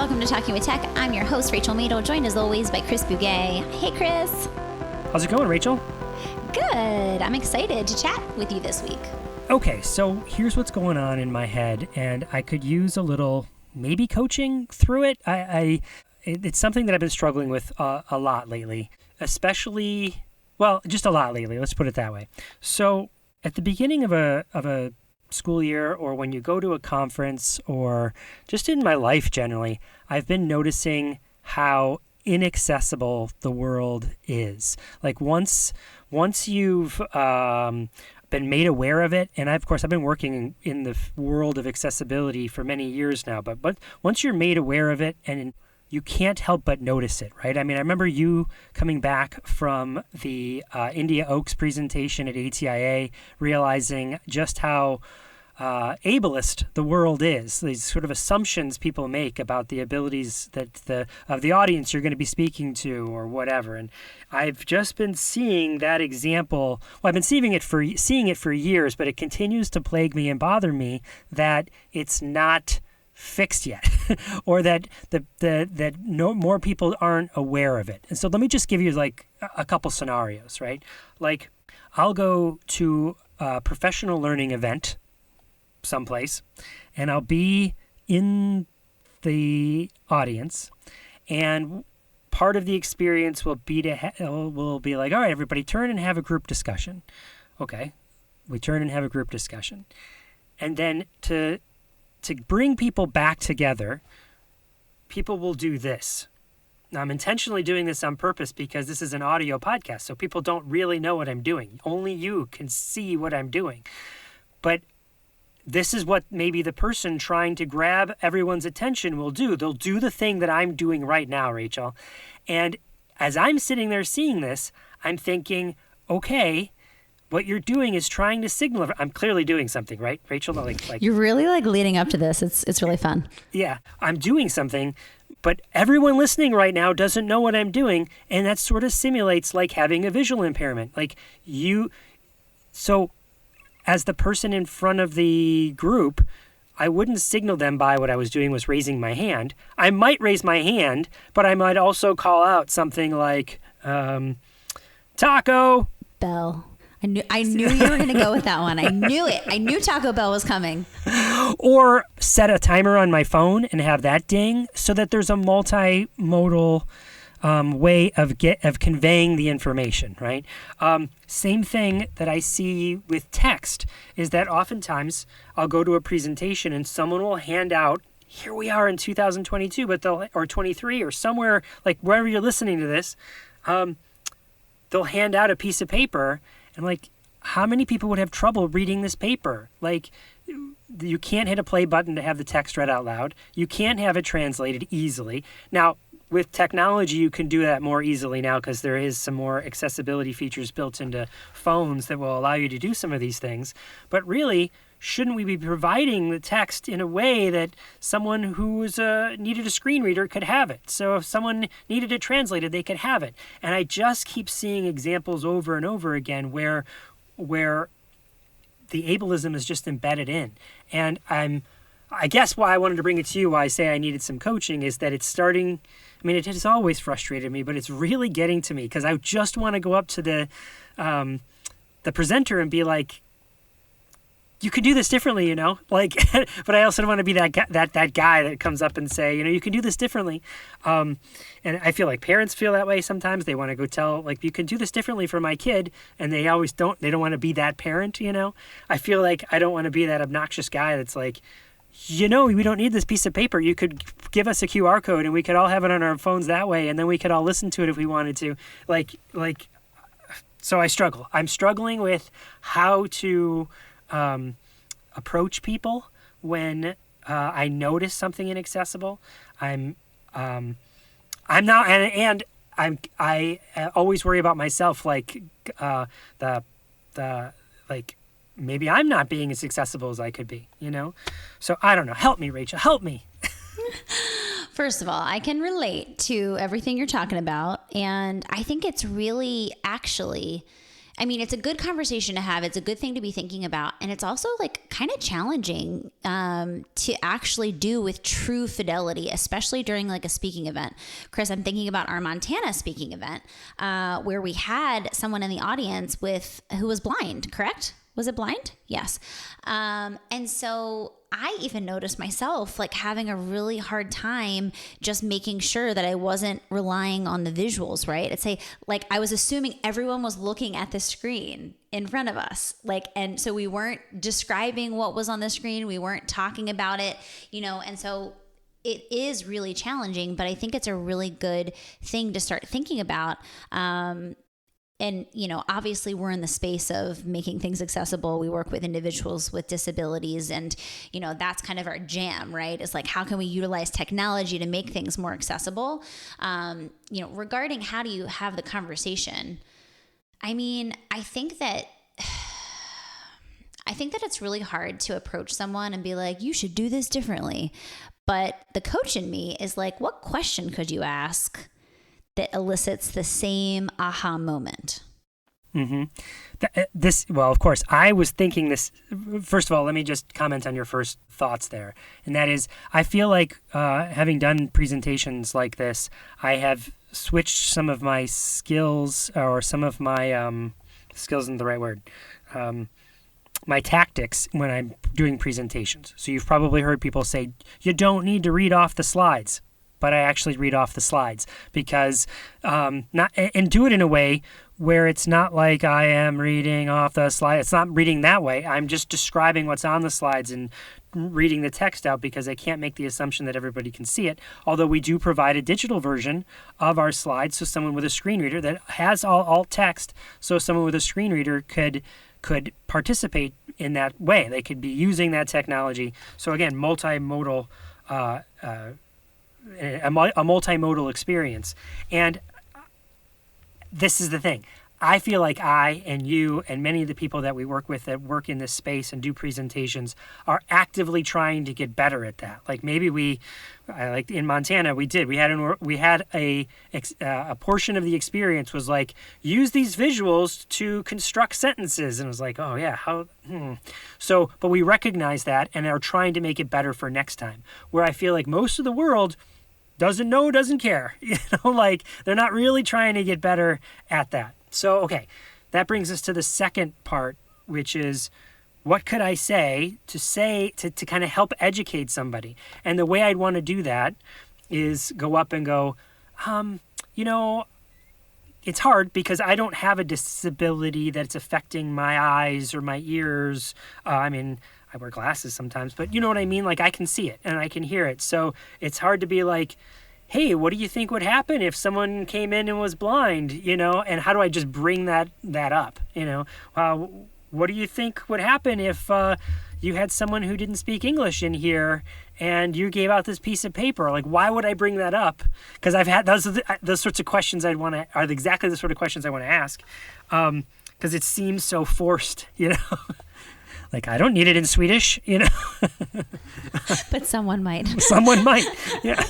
welcome to Talking with Tech. I'm your host, Rachel Madel, joined as always by Chris Bugay. Hey, Chris. How's it going, Rachel? Good. I'm excited to chat with you this week. Okay, so here's what's going on in my head, and I could use a little maybe coaching through it. It's something that I've been struggling with a lot lately, especially, well, just a lot lately. Let's put it that way. So at the beginning of a school year, or when you go to a conference, or just in my life generally, I've been noticing how inaccessible the world is. Like once you've been made aware of it, and of course I've been working in the world of accessibility for many years now, but once you're made aware of it, and you can't help but notice it, right? I mean, I remember you coming back from the India Oaks presentation at ATIA, realizing just how ableist the world is. These sort of assumptions people make about the abilities of the audience you're going to be speaking to or whatever. And I've just been seeing that example. Well, I've been seeing it for years, but it continues to plague me and bother me that it's not fixed yet, or that no more people aren't aware of it. And so let me just give you like a couple scenarios, right? Like I'll go to a professional learning event someplace, and I'll be in the audience, and part of the experience will be will be like, all right, everybody turn and have a group discussion. Okay, we turn and have a group discussion, and then to bring people back together, people will do this. Now, I'm intentionally doing this on purpose because this is an audio podcast, so people don't really know what I'm doing. Only you can see what I'm doing. But this is what maybe the person trying to grab everyone's attention will do. They'll do the thing that I'm doing right now, Rachel. And as I'm sitting there seeing this, I'm thinking, okay, what you're doing is trying to signal. I'm clearly doing something, right, Rachel? Like you're really like leading up to this. It's really fun. Yeah, I'm doing something, but everyone listening right now doesn't know what I'm doing, and that sort of simulates like having a visual impairment. So as the person in front of the group, I wouldn't signal them by what I was doing was raising my hand. I might raise my hand, but I might also call out something like, Taco Bell. I knew you were going to go with that one. I knew it. I knew Taco Bell was coming. Or set a timer on my phone and have that ding so that there's a multimodal way of conveying the information, right? Same thing that I see with text is that oftentimes I'll go to a presentation and someone will hand out, here we are in 2022, or 23 or somewhere, like wherever you're listening to this, they'll hand out a piece of paper. And like, how many people would have trouble reading this paper? Like, you can't hit a play button to have the text read out loud. You can't have it translated easily. Now, with technology, you can do that more easily now because there is some more accessibility features built into phones that will allow you to do some of these things. But really, shouldn't we be providing the text in a way that someone who needed a screen reader could have it? So if someone needed it translated, they could have it. And I just keep seeing examples over and over again where the ableism is just embedded in. And I guess why I wanted to bring it to you, why I say I needed some coaching, is that it's starting. I mean, it has always frustrated me, but it's really getting to me because I just want to go up to the presenter and be like, you could do this differently, you know, like, but I also don't want to be that guy that comes up and say, you know, you can do this differently. And I feel like parents feel that way sometimes. They want to go tell, like, you can do this differently for my kid. And they always don't want to be that parent, you know. I feel like I don't want to be that obnoxious guy that's like, you know, we don't need this piece of paper. You could give us a QR code and we could all have it on our phones that way. And then we could all listen to it if we wanted to. So I struggle. I'm struggling with how to approach people when I notice something inaccessible. I always worry about myself, like maybe I'm not being as accessible as I could be, you know? So I don't know. Help me, Rachel. Help me. First of all, I can relate to everything you're talking about. And I think it's really actually I mean, it's a good conversation to have. It's a good thing to be thinking about. And it's also like kind of challenging to actually do with true fidelity, especially during like a speaking event. Chris, I'm thinking about our Montana speaking event where we had someone in the audience who was blind, correct? Was it blind? Yes. And so I even noticed myself like having a really hard time just making sure that I wasn't relying on the visuals, right? It's like I was assuming everyone was looking at the screen in front of us. And so we weren't describing what was on the screen. We weren't talking about it, and so it is really challenging, but I think it's a really good thing to start thinking about. And, obviously we're in the space of making things accessible. We work with individuals with disabilities and, that's kind of our jam, right? It's like, how can we utilize technology to make things more accessible? Regarding how do you have the conversation? I mean, I think that it's really hard to approach someone and be like, you should do this differently. But the coach in me is like, what question could you ask that elicits the same aha moment? Mm-hmm. Well, of course, I was thinking this. First of all, let me just comment on your first thoughts there. And that is, I feel like having done presentations like this, I have switched some of my skills, or some of my skills isn't the right word, my tactics when I'm doing presentations. So you've probably heard people say, you don't need to read off the slides. But I actually read off the slides because and do it in a way where it's not like I am reading off the slide. It's not reading that way. I'm just describing what's on the slides and reading the text out because I can't make the assumption that everybody can see it. Although we do provide a digital version of our slides, so someone with a screen reader that has all alt text, so someone with a screen reader could participate in that way. They could be using that technology. So again, multimodal. A multimodal experience. And this is the thing. I feel like I and you and many of the people that we work with that work in this space and do presentations are actively trying to get better at that. Like maybe like in Montana, we had a portion of the experience was like, use these visuals to construct sentences. And it was like, oh yeah, So, but we recognize that and are trying to make it better for next time. Where I feel like most of the world doesn't care. Like they're not really trying to get better at that. So, okay, that brings us to the second part, which is what could I say to kind of help educate somebody? And the way I'd want to do that is go up and go, it's hard because I don't have a disability that's affecting my eyes or my ears. I wear glasses sometimes, but you know what I mean? Like I can see it and I can hear it. So it's hard to be like, hey, what do you think would happen if someone came in and was blind, and how do I just bring that up, what do you think would happen if you had someone who didn't speak English in here and you gave out this piece of paper? Like, why would I bring that up? Because I've had those sorts of questions are exactly the sort of questions I want to ask, because it seems so forced, Like, I don't need it in Swedish, But someone might. Someone might, yeah.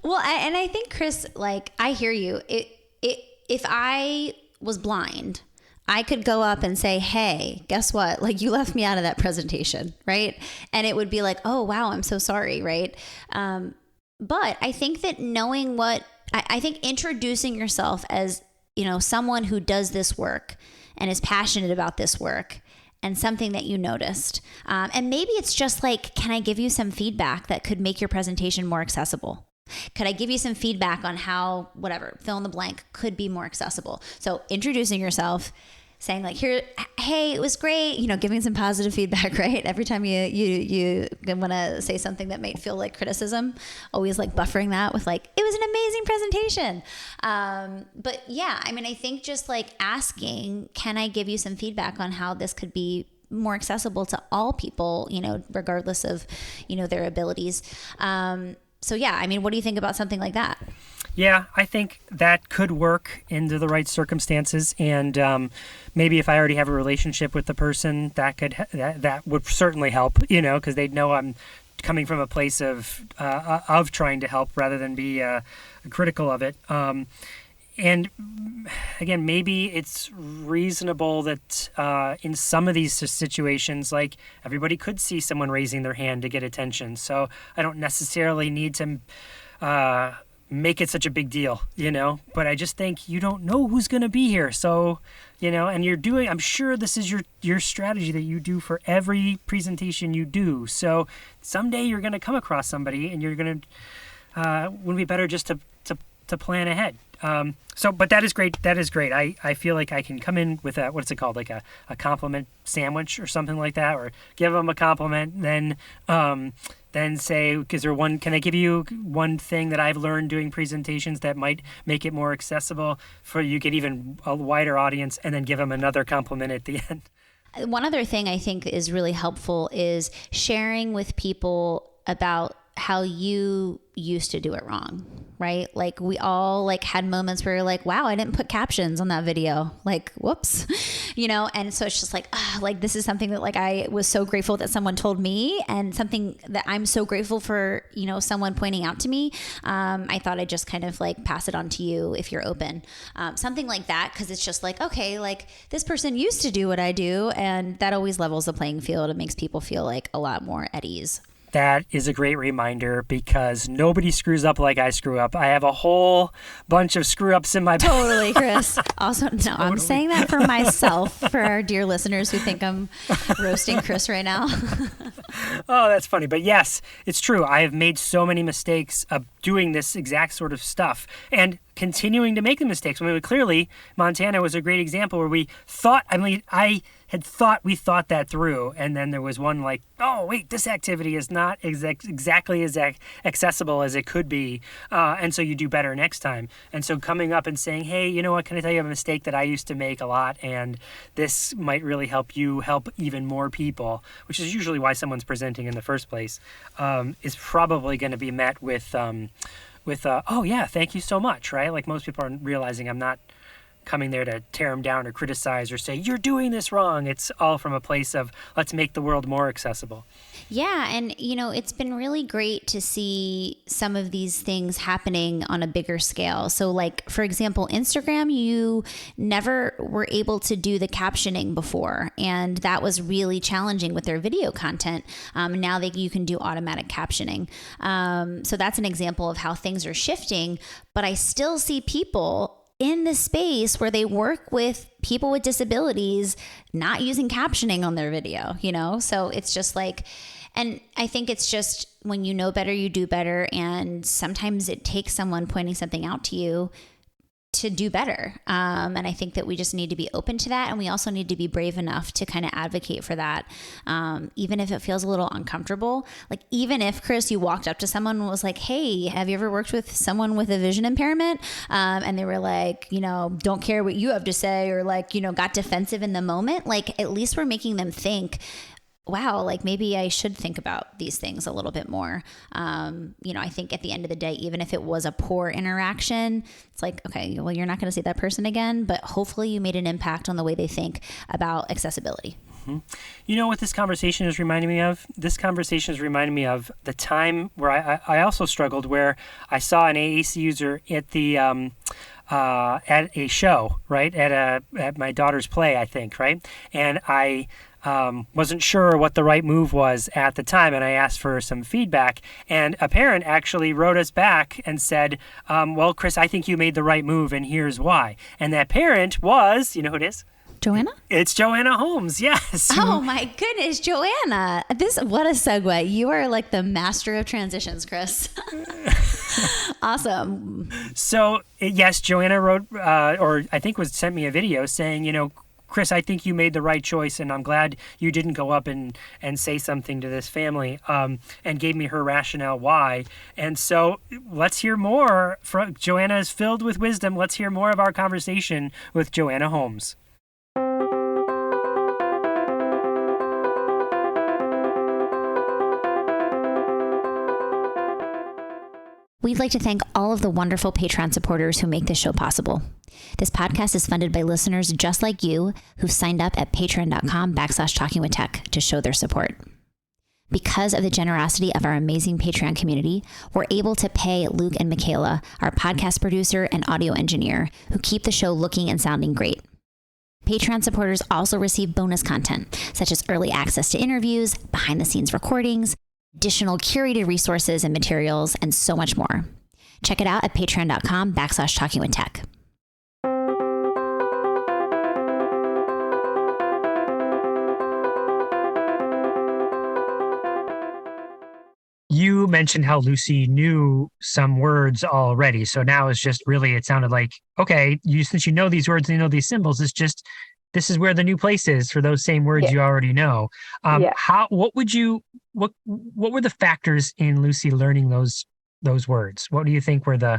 Well, I think, Chris, like, I hear you. If I was blind, I could go up and say, hey, guess what? Like, you left me out of that presentation, right? And it would be like, oh, wow, I'm so sorry, right? But I think that I think introducing yourself as, someone who does this work and is passionate about this work and something that you noticed. And maybe it's just like, can I give you some feedback that could make your presentation more accessible? Could I give you some feedback on how, whatever, fill in the blank could be more accessible? So introducing yourself, saying like, hey, it was great, giving some positive feedback, right? Every time you want to say something that might feel like criticism, always like buffering that with like, it was an amazing presentation. But yeah, I think just like asking, can I give you some feedback on how this could be more accessible to all people, regardless of, their abilities. So yeah, what do you think about something like that? Yeah, I think that could work into the right circumstances, and maybe if I already have a relationship with the person, that would certainly help. Because they'd know I'm coming from a place of trying to help rather than be critical of it. And again, maybe it's reasonable that in some of these situations, like everybody could see someone raising their hand to get attention. So I don't necessarily need to make it such a big deal, but I just think you don't know who's going to be here. So, and I'm sure this is your strategy that you do for every presentation you do. So someday you're going to come across somebody and you're going to, wouldn't it be better just to plan ahead? But that is great. That is great. I feel like I can come in with what's it called? Like a compliment sandwich or something like that, or give them a compliment, then say, can I give you one thing that I've learned doing presentations that might make it more accessible for you get even a wider audience, and then give them another compliment at the end. One other thing I think is really helpful is sharing with people about how you used to do it wrong, right? Like we all had moments where you're like, wow, I didn't put captions on that video. Like, whoops, and so it's just this is something that I was so grateful that someone told me, and something that I'm so grateful for, someone pointing out to me. I thought I'd just kind of pass it on to you if you're open. Something like that. 'Cause it's just okay, this person used to do what I do. And that always levels the playing field. It makes people feel a lot more at ease. That is a great reminder, because nobody screws up like I screw up. I have a whole bunch of screw ups in my Totally, Chris. Also, no, totally. I'm saying that for myself, for our dear listeners who think I'm roasting Chris right now. Oh, that's funny. But yes, it's true. I have made so many mistakes of doing this exact sort of stuff and continuing to make the mistakes. Clearly, Montana was a great example where we thought, we thought that through. And then there was one oh, wait, this activity is not exactly as accessible as it could be. And so you do better next time. And so coming up and saying, hey, you know what, can I tell you a mistake that I used to make a lot? And this might really help you help even more people, which is usually why someone's presenting in the first place, is probably going to be met with oh yeah, thank you so much, right? Most people aren't realizing I'm not coming there to tear them down or criticize or say, you're doing this wrong. It's all from a place of, let's make the world more accessible. Yeah. And, it's been really great to see some of these things happening on a bigger scale. So for example, Instagram, you never were able to do the captioning before. And that was really challenging with their video content. Now that you can do automatic captioning. So that's an example of how things are shifting, but I still see people in the space where they work with people with disabilities not using captioning on their video, So it's just and I think it's just when you know better, you do better. And sometimes it takes someone pointing something out to you to do better. And I think that we just need to be open to that. And we also need to be brave enough to kind of advocate for that. Even if it feels a little uncomfortable, even if, Chris, you walked up to someone and was like, hey, have you ever worked with someone with a vision impairment? And they were like, don't care what you have to say, or got defensive in the moment. At least we're making them think, wow, maybe I should think about these things a little bit more. I think at the end of the day, even if it was a poor interaction, it's okay, well, you're not going to see that person again, but hopefully you made an impact on the way they think about accessibility. Mm-hmm. You know what this conversation is reminding me of? This conversation is reminding me of the time where I also struggled, where I saw an AAC user at the at a show, right? At my daughter's play, I think, right? And I wasn't sure what the right move was at the time, and I asked for some feedback, and a parent actually wrote us back and said, well, Chris, I think you made the right move, and here's why. And that parent was, you know who it is? Joanna? It's Joanna Holmes, yes. Oh my goodness, Joanna. What a segue. You are the master of transitions, Chris. Awesome. So, yes, Joanna wrote, or I think sent me a video saying, Chris, I think you made the right choice, and I'm glad you didn't go up and say something to this family, and gave me her rationale why. And so let's hear more. Joanna is filled with wisdom. Let's hear more of our conversation with Joanna Holmes. We'd like to thank all of the wonderful Patreon supporters who make this show possible. This podcast is funded by listeners just like you who've signed up at patreon.com/talkingwithtech to show their support. Because of the generosity of our amazing Patreon community, we're able to pay Luke and Michaela, our podcast producer and audio engineer, who keep the show looking and sounding great. Patreon supporters also receive bonus content, such as early access to interviews, behind-the-scenes recordings, additional curated resources and materials, and so much more. Check it out at patreon.com/talkingwithtech. You mentioned how Lucy knew some words already. So now it's just really, it sounded like, okay, since you know these words and you know these symbols, it's just, this is where the new place is for those same words you already know. What were the factors in Lucy learning those words? What do you think were the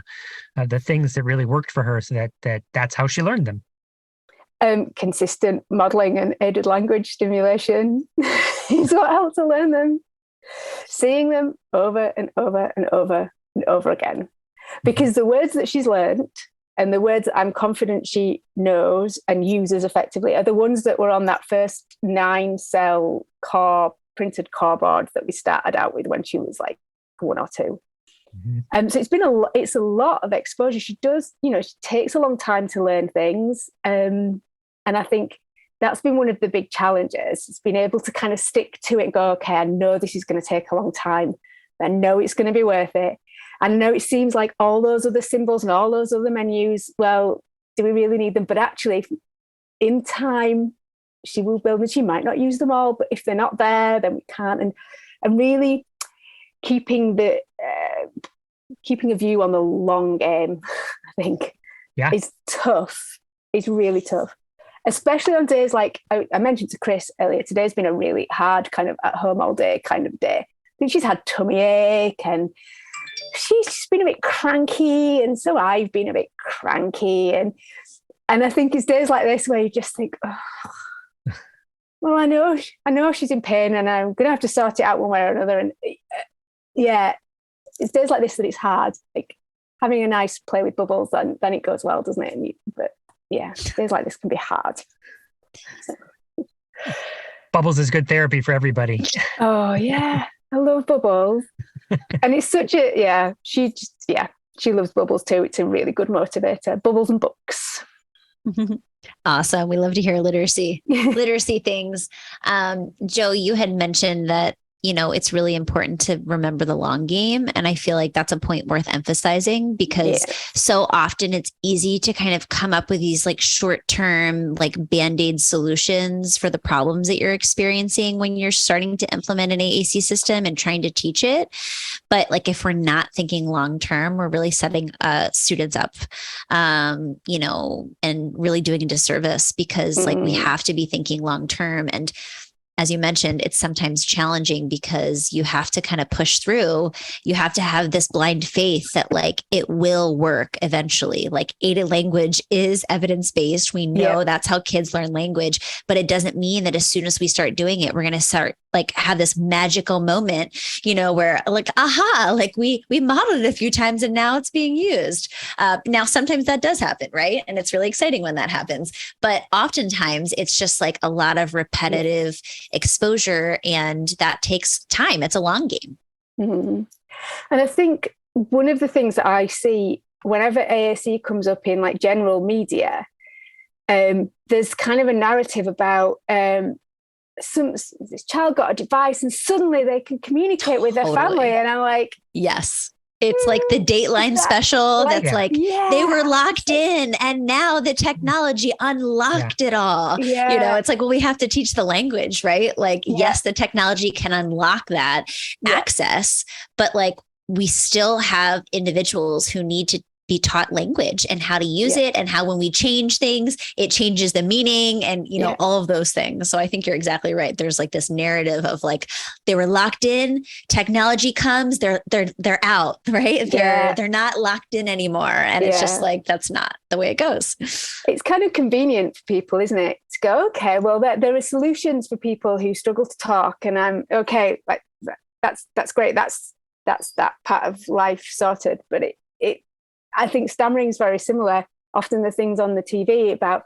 things that really worked for her so that's how she learned them? Consistent modeling and aided language stimulation is what helped her learn them. Seeing them over and over and over and over again. Because the words that she's learned and the words that I'm confident she knows and uses effectively are the ones that were on that first 9-cell printed core board that we started out with when she was like 1 or 2. Mm-hmm. So it's a lot of exposure. She does, she takes a long time to learn things. And I think that's been one of the big challenges. It's been able to kind of stick to it and go, okay, I know this is going to take a long time. I know it's going to be worth it. I know it seems like all those other symbols and all those other menus, well, do we really need them? But actually, in time, she will build them. She might not use them all, but if they're not there, then we can't. And really keeping a view on the long game, I think, is tough. It's really tough. Especially on days like I mentioned to Chris earlier, today's been a really hard kind of at home all day kind of day. I think she's had tummy ache and she's been a bit cranky, and so I've been a bit cranky. And I think it's days like this where you just think, oh, well, I know she's in pain and I'm going to have to sort it out one way or another. And it's days like this that it's hard. Like having a nice play with Bubbles, then it goes well, doesn't it? But days like this can be hard. Bubbles is good therapy for everybody. Oh yeah, I love Bubbles, and it's such she loves Bubbles too. It's a really good motivator. Bubbles and books. Awesome. We love to hear literacy things. Joe, you had mentioned that it's really important to remember the long game. And I feel like that's a point worth emphasizing because so often it's easy to kind of come up with these like short-term, like Band-Aid solutions for the problems that you're experiencing when you're starting to implement an AAC system and trying to teach it. But like, if we're not thinking long-term, we're really setting students up, and really doing a disservice because like we have to be thinking long-term. And as you mentioned, it's sometimes challenging because you have to kind of push through. You have to have this blind faith that like it will work eventually. Like aided language is evidence-based. We know that's how kids learn language, but it doesn't mean that as soon as we start doing it, we're going to start like have this magical moment, where like, aha, like we modeled it a few times and now it's being used. Now, sometimes that does happen, right? And it's really exciting when that happens. But oftentimes it's just like a lot of repetitive exposure, and that takes time. It's a long game. Mm-hmm. And I think one of the things that I see whenever AAC comes up in like general media, there's kind of a narrative about this child got a device and suddenly they can communicate with their family, and I'm like, yes. It's like the Dateline special that's they were locked in and now the technology unlocked it all. Yeah. It's like, well, we have to teach the language, right? Like, yes, the technology can unlock that access, but like we still have individuals who need to be taught language and how to use it, and how when we change things, it changes the meaning and, all of those things. So I think you're exactly right. There's like this narrative of like, they were locked in, technology comes, they're out, right? They're not locked in anymore. And it's just like, that's not the way it goes. It's kind of convenient for people, isn't it? To go, okay, well, there are solutions for people who struggle to talk, and I'm okay. Like that's great. That's that part of life sorted. But I think stammering is very similar. Often the things on the TV about,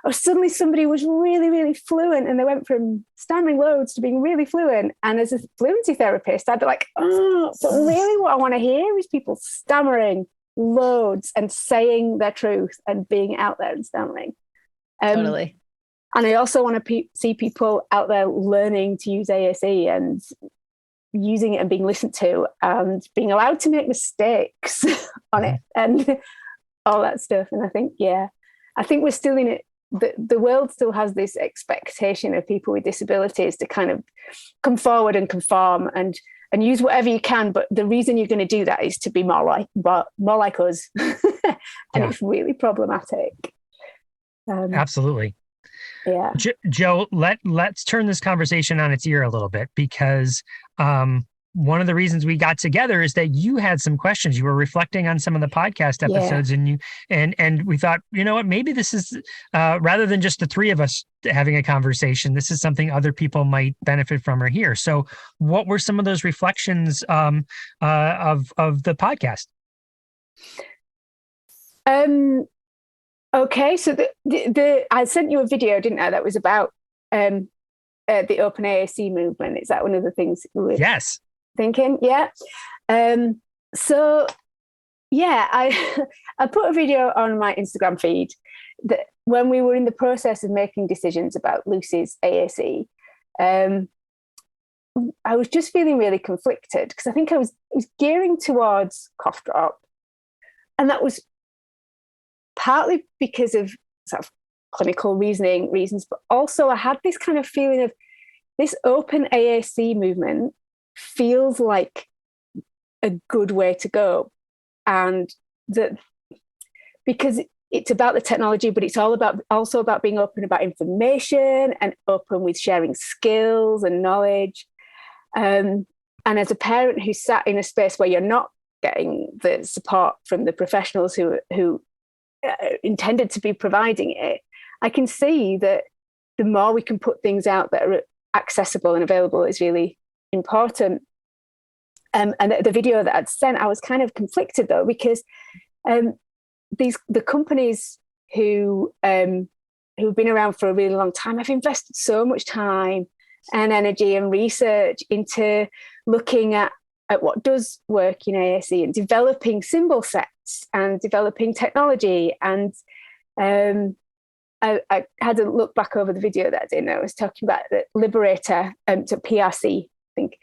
or suddenly somebody was really, really fluent and they went from stammering loads to being really fluent. And as a fluency therapist, I'd be like, oh, but really what I want to hear is people stammering loads and saying their truth and being out there and stammering. Totally. And I also want to see people out there learning to use AAC and using it and being listened to and being allowed to make mistakes on it and all that stuff. And I think, I think we're still in it. The world still has this expectation of people with disabilities to kind of come forward and conform and use whatever you can. But the reason you're going to do that is to be more like us. And it's really problematic. Absolutely. Yeah. Joe, let's turn this conversation on its ear a little bit, because one of the reasons we got together is that you had some questions. You were reflecting on some of the podcast episodes, and we thought, you know what, maybe this is rather than just the three of us having a conversation, this is something other people might benefit from or hear. So, what were some of those reflections of the podcast? Okay, so I sent you a video, didn't I? That was about the Open AAC movement. Is that one of the things you were thinking? Yeah. So yeah, I put a video on my Instagram feed that when we were in the process of making decisions about Lucy's AAC, I was just feeling really conflicted because I think I was gearing towards cough drop, and that was partly because of sort of clinical reasons, but also I had this kind of feeling of this Open AAC movement feels like a good way to go. And that because it's about the technology, but it's also about being open about information and open with sharing skills and knowledge. And as a parent who sat in a space where you're not getting the support from the professionals who intended to be providing it, I can see that the more we can put things out that are accessible and available is really important. And the video that I'd sent, I was kind of conflicted though, because the companies who've been around for a really long time have invested so much time and energy and research into looking at what does work in AAC and developing symbol sets and developing technology. And I had a look back over the video that I did, and I was talking about the Liberator to PRC, I think.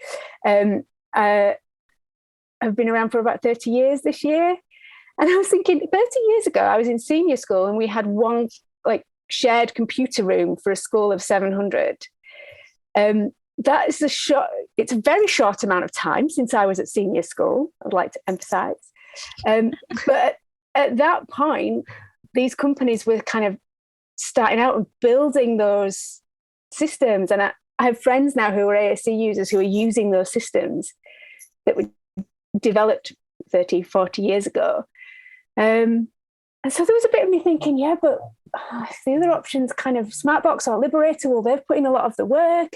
I've been around for about 30 years this year. And I was thinking 30 years ago, I was in senior school and we had one like shared computer room for a school of 700. That is it's a very short amount of time since I was at senior school, I'd like to emphasize. But at that point, these companies were kind of starting out and building those systems. And I have friends now who are AAC users who are using those systems that were developed 30, 40 years ago. And so there was a bit of me thinking, yeah, but the other options, kind of Smartbox or Liberator, well, they've put in a lot of the work.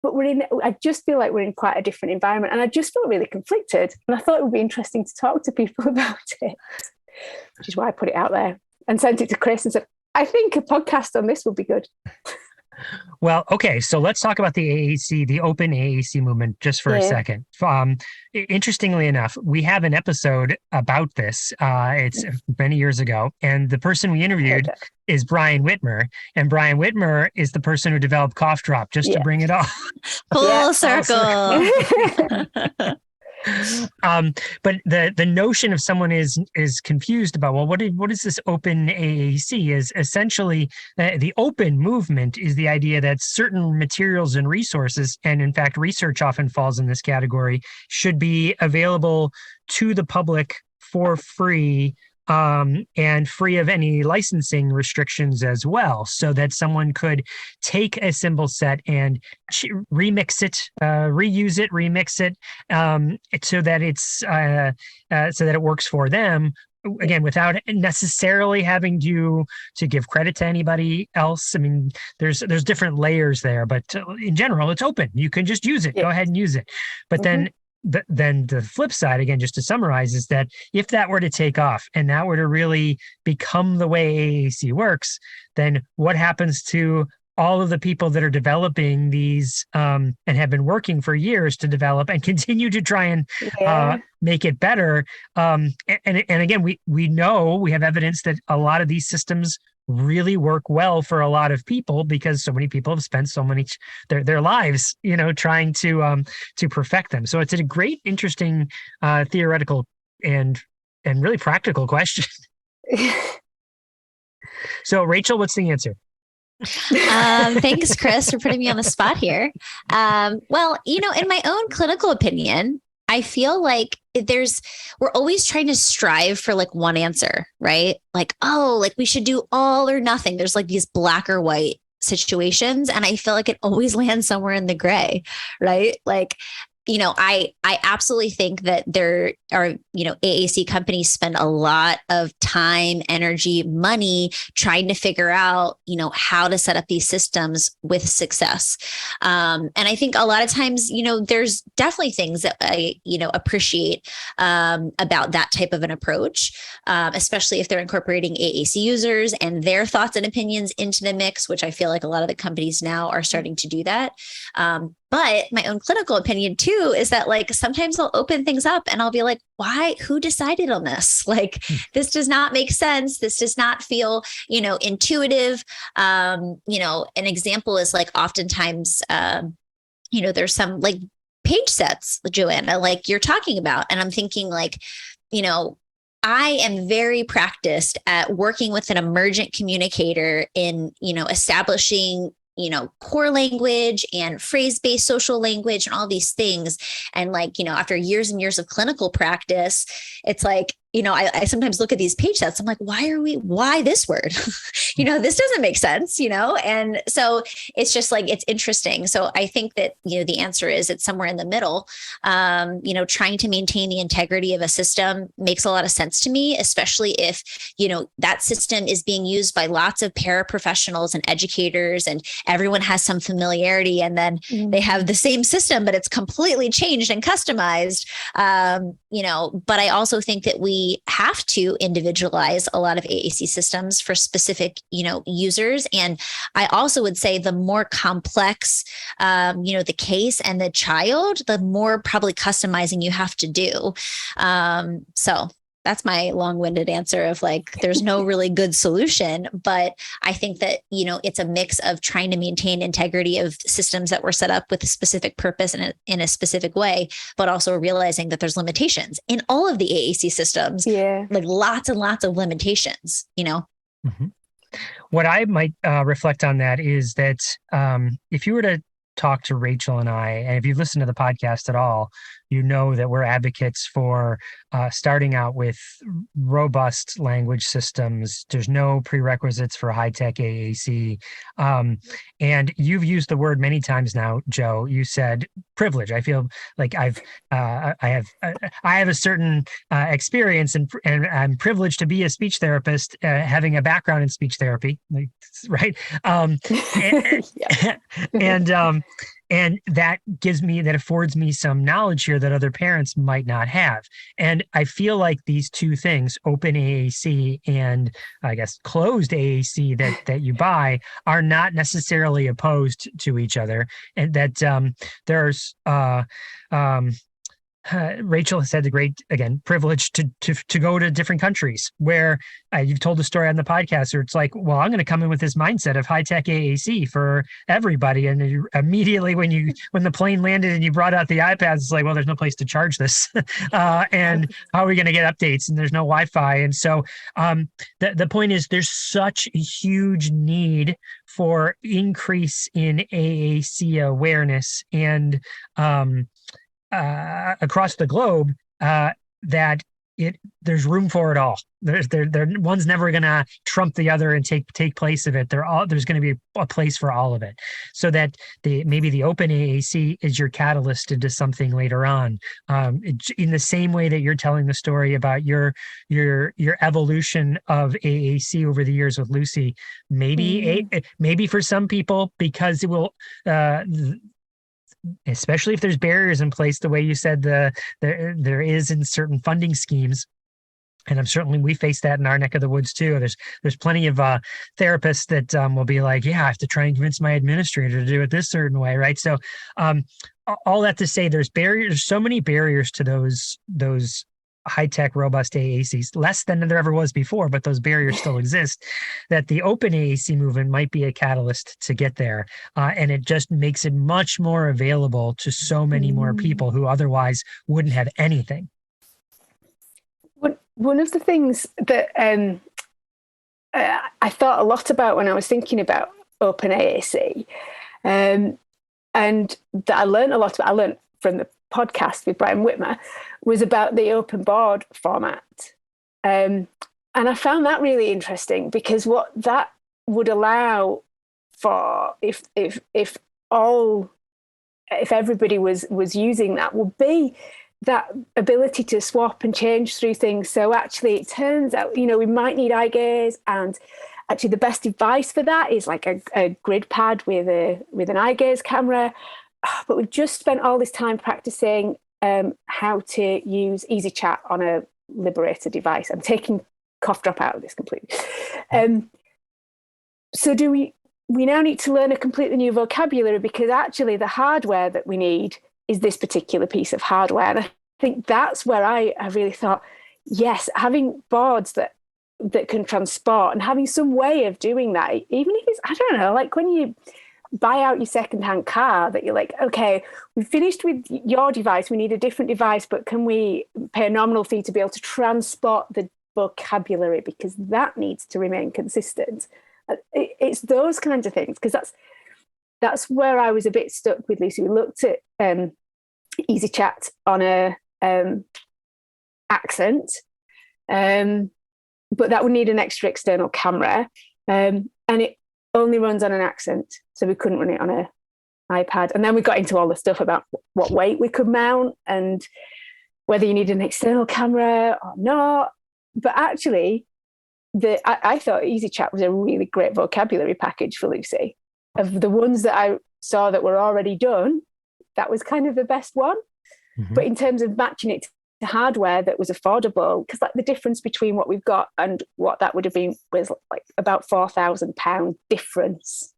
But I just feel like we're in quite a different environment. And I just felt really conflicted. And I thought it would be interesting to talk to people about it, which is why I put it out there and sent it to Chris and said, I think a podcast on this would be good. Well, okay, so let's talk about the AAC, the Open AAC movement, just for a second. Interestingly enough, we have an episode about this. It's many years ago, and the person we interviewed is Brian Whitmer, and Brian Whitmer is the person who developed Cough Drop. Just to bring it all full circle. But the notion of someone is confused about, well, what is this Open AAC? Is essentially the open movement is the idea that certain materials and resources, and in fact research often falls in this category, should be available to the public for free, and free of any licensing restrictions as well, so that someone could take a symbol set and remix it, reuse it, remix it, so that it works for them. Again, without necessarily having to give credit to anybody else. I mean, there's different layers there, but in general, it's open. You can just use it. Go ahead and use it. But then then the flip side, again, just to summarize, is that if that were to take off and that were to really become the way AAC works, then what happens to all of the people that are developing these and have been working for years to develop and continue to try and make it better? And again, we know, we have evidence that a lot of these systems really work well for a lot of people because so many people have spent so many their lives, trying to perfect them. So it's a great, interesting theoretical and really practical question. So Rachel, what's the answer? Thanks, Chris, for putting me on the spot here. Well, in my own clinical opinion, I feel like we're always trying to strive for like one answer, right? Like, we should do all or nothing. There's like these black or white situations. And I feel like it always lands somewhere in the gray, right? Like, I absolutely think that there are, AAC companies spend a lot of time, energy, money trying to figure out, how to set up these systems with success. And I think a lot of times, there's definitely things that I, appreciate about that type of an approach, especially if they're incorporating AAC users and their thoughts and opinions into the mix, which I feel like a lot of the companies now are starting to do that. But my own clinical opinion too is that like sometimes I'll open things up and I'll be like, why? Who decided on this? Like, this does not make sense. This does not feel, intuitive. An example is like oftentimes, there's some like page sets, Joanna, like you're talking about. And I'm thinking like, I am very practiced at working with an emergent communicator in, establishing core language and phrase-based social language and all these things. And like, after years and years of clinical practice, it's like, I sometimes look at these page sets. I'm like, why this word? This doesn't make sense, And so it's just like, it's interesting. So I think that, the answer is it's somewhere in the middle. Trying to maintain the integrity of a system makes a lot of sense to me, especially if, that system is being used by lots of paraprofessionals and educators and everyone has some familiarity, and then they have the same system, but it's completely changed and customized. But I also think that we have to individualize a lot of AAC systems for specific, users. And I also would say the more complex, the case and the child, the more probably customizing you have to do. So that's my long-winded answer of like, there's no really good solution, but I think that, it's a mix of trying to maintain integrity of systems that were set up with a specific purpose and in a specific way, but also realizing that there's limitations in all of the AAC systems, like lots and lots of limitations, Mm-hmm. What I might reflect on that is that if you were to talk to Rachel and I, and if you've listened to the podcast at all, you know that we're advocates for starting out with robust language systems. There's no prerequisites for high-tech AAC. And you've used the word many times now, Joe. You said privilege. I feel like I have a certain experience and I'm privileged to be a speech therapist, having a background in speech therapy, right? And that affords me some knowledge here that other parents might not have. And I feel like these two things, Open AAC and I guess closed AAC that you buy, are not necessarily opposed to each other. And that there's Rachel has had the great, again, privilege to go to different countries where you've told the story on the podcast where it's like, well, I'm going to come in with this mindset of high-tech AAC for everybody. And you, immediately when the plane landed and you brought out the iPads, it's like, well, there's no place to charge this. And how are we going to get updates? And there's no Wi-Fi. And so the point is there's such a huge need for increase in AAC awareness and across the globe, that there's room for it all. One's never going to trump the other and take place of it. There's going to be a place for all of it, so that maybe the Open AAC is your catalyst into something later on. In the same way that you're telling the story about your evolution of AAC over the years with Lucy, maybe for some people, because it will. especially if there's barriers in place, the way you said there is in certain funding schemes. And we face that in our neck of the woods too. There's plenty of therapists that will be like, yeah, I have to try and convince my administrator to do it this certain way, right? So all that to say, there's so many barriers to those high-tech, robust AACs, less than there ever was before, but those barriers still exist, that the Open AAC movement might be a catalyst to get there. And it just makes it much more available to so many more people who otherwise wouldn't have anything. One of the things that I thought a lot about when I was thinking about Open AAC, and that I learned a lot about, I learned from the podcast with Brian Whitmer, was about the open board format. And I found that really interesting, because what that would allow for, if everybody was using that, would be that ability to swap and change through things. So actually it turns out, we might need eye gaze, and actually the best device for that is like a grid pad with an eye gaze camera. But we've just spent all this time practicing how to use EasyChat on a Liberator device. I'm taking cough drop out of this completely. So do we now need to learn a completely new vocabulary, because actually the hardware that we need is this particular piece of hardware. And I think that's where I really thought, yes, having boards that can transport and having some way of doing that, even if it's, I don't know, like when you buy out your secondhand car, that you're like, okay, we've finished with your device, we need a different device, but can we pay a nominal fee to be able to transport the vocabulary, because that needs to remain consistent. It's those kinds of things, because that's where I was a bit stuck with Lucy. We looked at EasyChat on a accent, but that would need an extra external camera, and it only runs on an accent, so we couldn't run it on an iPad. And then we got into all the stuff about what weight we could mount and whether you need an external camera or not. But actually, I thought EasyChat was a really great vocabulary package for Lucy. Of the ones that I saw that were already done, that was kind of the best one. Mm-hmm. But in terms of matching it to hardware that was affordable, because like the difference between what we've got and what that would have been was like about £4,000 difference.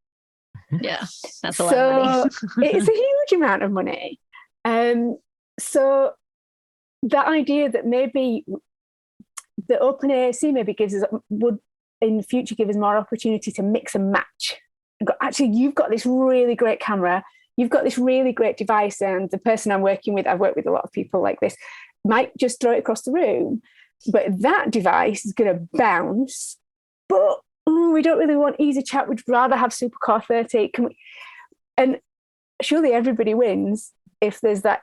Yeah, that's a lot of money. It's a huge amount of money. So that idea that maybe the Open AAC maybe would in the future give us more opportunity to mix and match. Actually, you've got this really great camera, you've got this really great device, and the person I'm working with, I've worked with a lot of people like this, might just throw it across the room, but that device is going to bounce. But we don't really want EasyChat, we'd rather have SuperCore 30. And surely everybody wins if there's that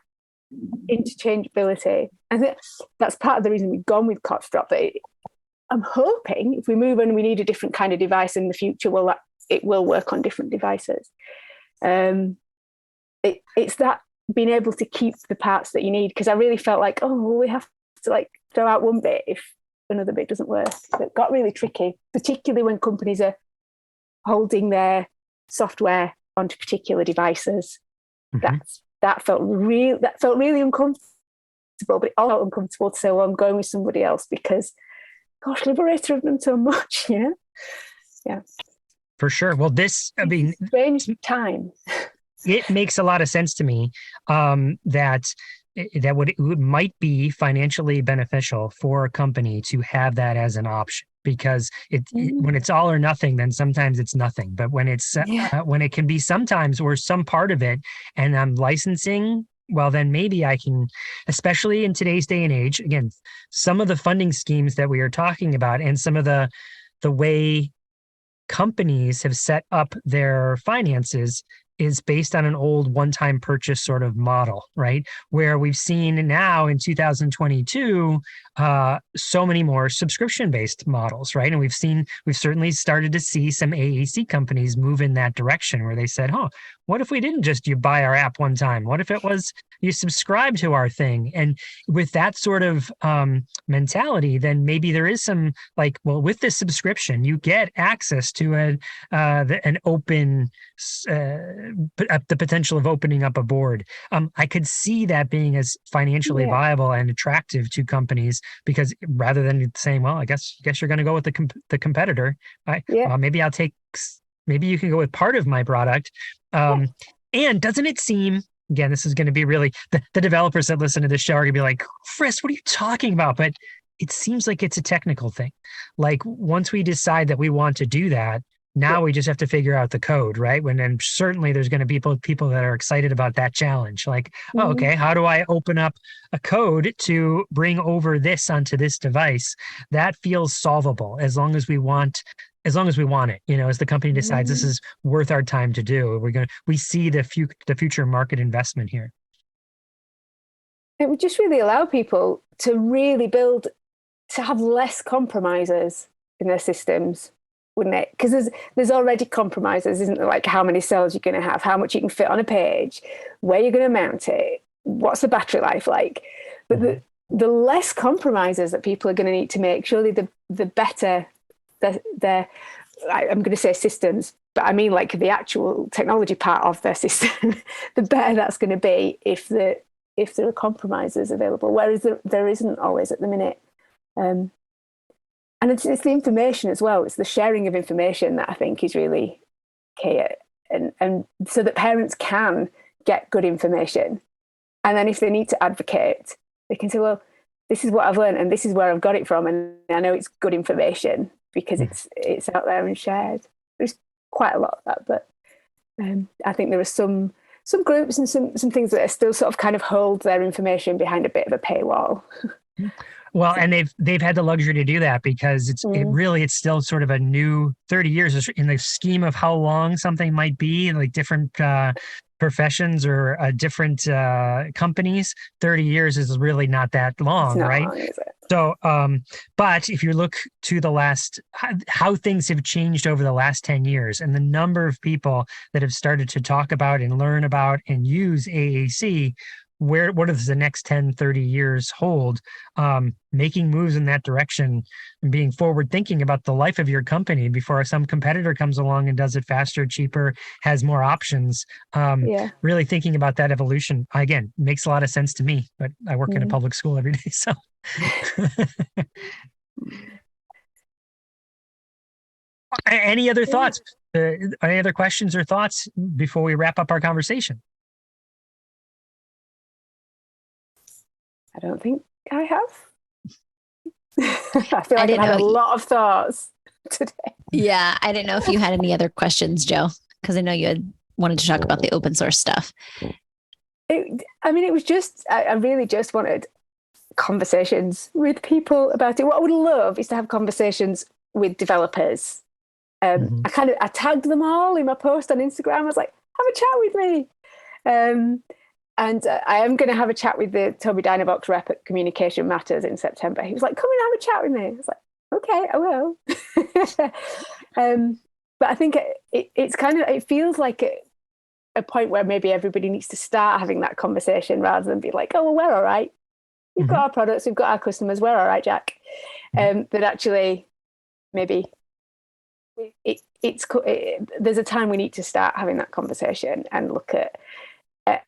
interchangeability. I think that's part of the reason we've gone with cough drop. That I'm hoping if we move on, we need a different kind of device in the future, well, it will work on different devices. It's that being able to keep the parts that you need, because I really felt like, we have to like throw out one bit if another bit doesn't work. It got really tricky, particularly when companies are holding their software onto particular devices. Mm-hmm. That felt really uncomfortable, but it all felt uncomfortable to say, well, I'm going with somebody else because, gosh, Liberator have done so much, Yeah. For sure. Well, strange time. It makes a lot of sense to me that it might be financially beneficial for a company to have that as an option, because when it's all or nothing, then sometimes it's nothing. But when it's when it can be sometimes or some part of it, and I'm licensing, well, then maybe I can, especially in today's day and age, again, some of the funding schemes that we are talking about and some of the way companies have set up their finances is based on an old one-time purchase sort of model, right? Where we've seen now in 2022, so many more subscription-based models, right? And we've certainly started to see some AAC companies move in that direction, where they said, what if we didn't just you buy our app one time? What if it was you subscribe to our thing? And with that sort of mentality, then maybe there is some like, well, with this subscription, you get access to an open the potential of opening up a board. I could see that being as financially viable and attractive to companies, because rather than saying, well, I guess you're going to go with the competitor, maybe maybe you can go with part of my product. And doesn't it seem, again, this is going to be really, the developers that listen to this show are going to be like, Frisk, what are you talking about? But it seems like it's a technical thing. Like once we decide that we want to do that, now we just have to figure out the code, right? And certainly there's going to be people that are excited about that challenge. Like, oh, okay, how do I open up a code to bring over this onto this device? That feels solvable as long as we want it, as the company decides this is worth our time to do. We see the future market investment here. It would just really allow people to really to have less compromises in their systems, wouldn't it? Because there's already compromises, isn't there? Like how many cells you're going to have, how much you can fit on a page, where you're going to mount it, what's the battery life like. But the less compromises that people are going to need to make, surely the better their I'm going to say systems, but I mean like the actual technology part of their system, the better that's going to be if there are compromises available, whereas there isn't always at the minute. And it's the information as well. It's the sharing of information that I think is really key, and so that parents can get good information, and then if they need to advocate, they can say, well, this is what I've learned and this is where I've got it from, and I know it's good information because it's out there and shared. There's quite a lot of that, but I think there are some groups and some things that are still sort of kind of hold their information behind a bit of a paywall. Well, and they've had the luxury to do that because it's still sort of a new 30 years in the scheme of how long something might be, like different professions or different companies. 30 years is really not that long, right? Long, is it? So, but if you look to how things have changed over the last 10 years and the number of people that have started to talk about and learn about and use AAC, what does the next 10, 30 years hold? Making moves in that direction and being forward thinking about the life of your company before some competitor comes along and does it faster, cheaper, has more options. Really thinking about that evolution, again, makes a lot of sense to me, but I work in a public school every day. So any other thoughts? Any other questions or thoughts before we wrap up our conversation? I don't think I have. I feel like I had a lot of thoughts today. Yeah, I didn't know if you had any other questions, Joe, because I know you had wanted to talk about the open source stuff. It was just, I really just wanted conversations with people about it. What I would love is to have conversations with developers. I tagged them all in my post on Instagram. I was like, have a chat with me. And I am going to have a chat with the Toby Dynavox rep at Communication Matters in September. He was like, come and have a chat with me. I was like, okay, I will. But I think it feels like a point where maybe everybody needs to start having that conversation rather than be like, oh, well, we're all right. We've got our products, we've got our customers, we're all right, Jack. That actually maybe there's a time we need to start having that conversation and look at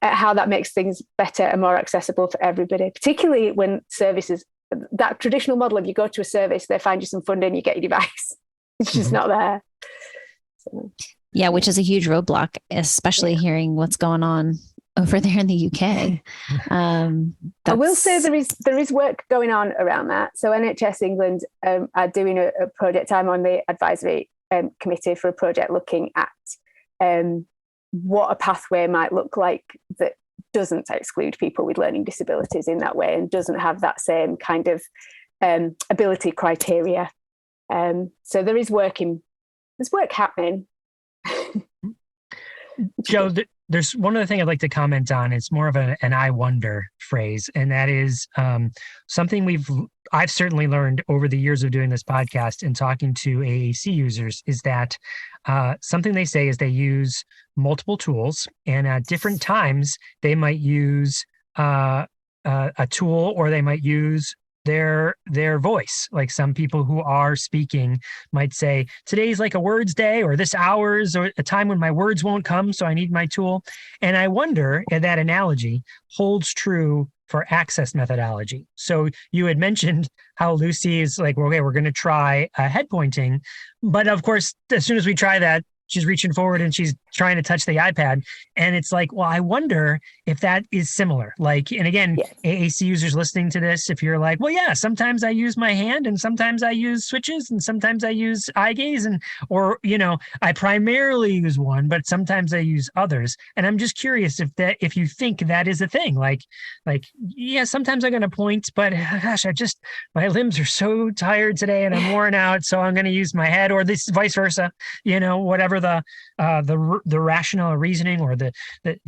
how that makes things better and more accessible for everybody, particularly when services, that traditional model of you go to a service, they find you some funding, you get your device. It's just not there. So. Yeah, which is a huge roadblock, especially hearing what's going on over there in the UK. I will say there is work going on around that. So NHS England are doing a project. I'm on the advisory committee for a project looking at what a pathway might look like that doesn't exclude people with learning disabilities in that way and doesn't have that same kind of ability criteria. So there's work happening. Joe, there's one other thing I'd like to comment on. It's more of an I wonder phrase, and that is something I've certainly learned over the years of doing this podcast and talking to AAC users is that something they say is they use multiple tools, and at different times they might use a tool or they might use their voice. Like some people who are speaking might say, today's like a words day, or this hour's or a time when my words won't come, so I need my tool. And I wonder if that analogy holds true for access methodology. So you had mentioned how Lucy is like, well, okay, we're going to try head pointing. But of course, as soon as we try that, she's reaching forward and she's trying to touch the iPad. And it's like, well, I wonder if that is similar. Like, and again, Yes. AAC users listening to this, if you're like, well, yeah, sometimes I use my hand and sometimes I use switches and sometimes I use eye gaze or, I primarily use one, but sometimes I use others. And I'm just curious if you think that is a thing, like, yeah, sometimes I'm going to point, but gosh, my limbs are so tired today and I'm worn out. So I'm going to use my head, or this vice versa, whatever the rational or reasoning or the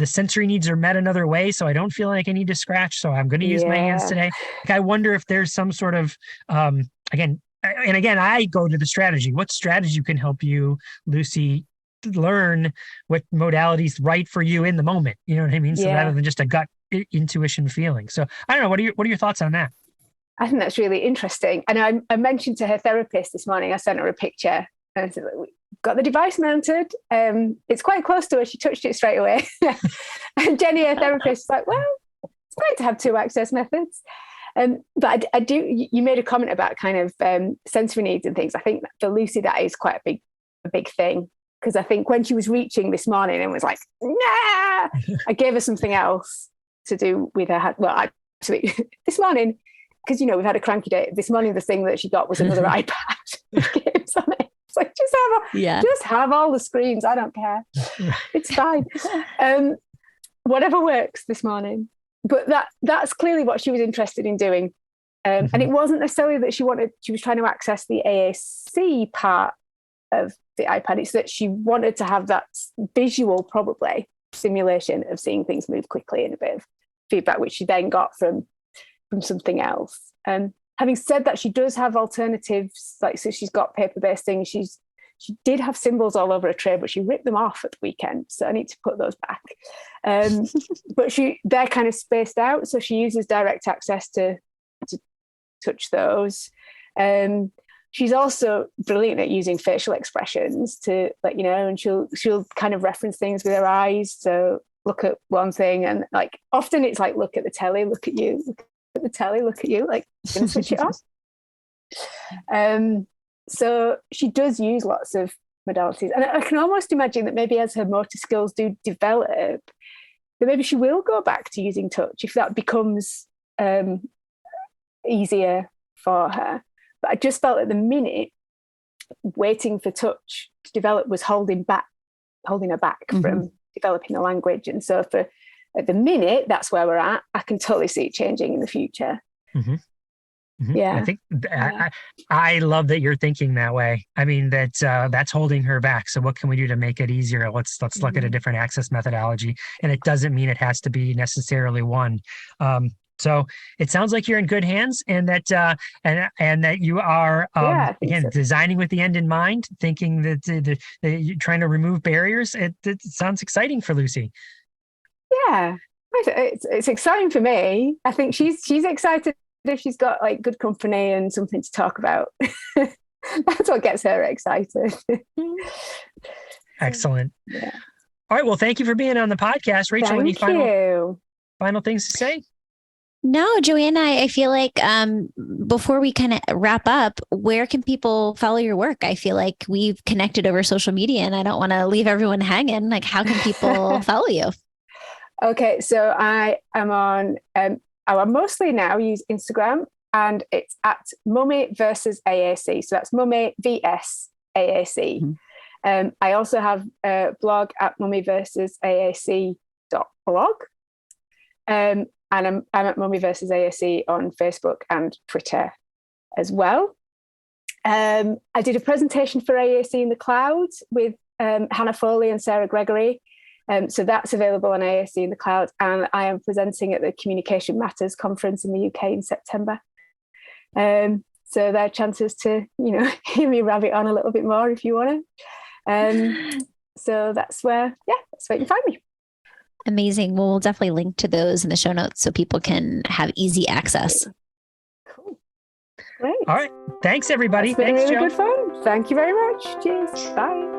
sensory needs are met another way. So I don't feel like I need to scratch. So I'm going to use my hands today. Like, I wonder if there's some sort of, again, I go to the strategy. What strategy can help you, Lucy, learn what modality's right for you in the moment? You know what I mean? So rather than just a gut intuition feeling. So I don't know. What are your thoughts on that? I think that's really interesting. And I mentioned to her therapist this morning, I sent her a picture and I said, got the device mounted. It's quite close to her. She touched it straight away. And Jenny, her therapist, is like, well, it's great to have two access methods. But I do, you made a comment about kind of sensory needs and things. I think for Lucy, that is quite a big thing. Because I think when she was reaching this morning and was like, nah, I gave her something else to do with her hand. Well, actually, this morning, because, we've had a cranky day. This morning, the thing that she got was another iPad with games on it. It's like, just have all the screens. I don't care. It's fine. Whatever works this morning. But that's clearly what she was interested in doing. And it wasn't necessarily that she was trying to access the AAC part of the iPad. It's that she wanted to have that visual, probably, simulation of seeing things move quickly and a bit of feedback, which she then got from something else. Having said that, she does have alternatives. Like, so she's got paper-based things. She did have symbols all over a tray, but she ripped them off at the weekend. So I need to put those back. But they're kind of spaced out. So she uses direct access to touch those. She's also brilliant at using facial expressions to and she'll kind of reference things with her eyes. So look at one thing, and like often it's like, look at the telly, look at you, look at the telly, look at you, like, gonna switch it off. So she does use lots of modalities. And I can almost imagine that maybe as her motor skills do develop, that maybe she will go back to using touch if that becomes easier for her. But I just felt at the minute, waiting for touch to develop was holding her back from developing the language. And so at the minute, that's where we're at. I can totally see it changing in the future. Yeah, I think I love that you're thinking that way. I mean, that's holding her back. So what can we do to make it easier? Let's look at a different access methodology, and it doesn't mean it has to be necessarily one. So it sounds like you're in good hands, and that and that you are designing with the end in mind, thinking that you're trying to remove barriers. It sounds exciting for Lucy. Yeah, it's exciting for me. I think she's excited if she's got like good company and something to talk about. That's what gets her excited. Excellent. Yeah. All right. Well, thank you for being on the podcast, Rachel. Any final things to say? No, Joanna, I feel like before we kind of wrap up, where can people follow your work? I feel like we've connected over social media and I don't want to leave everyone hanging. Like, how can people follow you? Okay, so I am on, I mostly now use Instagram, and it's at Mummy versus AAC. So that's Mummy vs AAC. I also have a blog at mummyversusaac.blog. And I'm at Mummy versus AAC on Facebook and Twitter as well. I did a presentation for AAC in the Cloud with Hannah Foley and Sarah Gregory. So that's available on AAC in the Cloud. And I am presenting at the Communication Matters conference in the UK in September. So there are chances to, hear me rabbit on a little bit more if you want to. So that's where you can find me. Amazing. Well, we'll definitely link to those in the show notes so people can have easy access. Cool. Great. All right. Thanks, everybody. It's been Thanks, really Joe. good fun. Thank you very much. Cheers. Bye.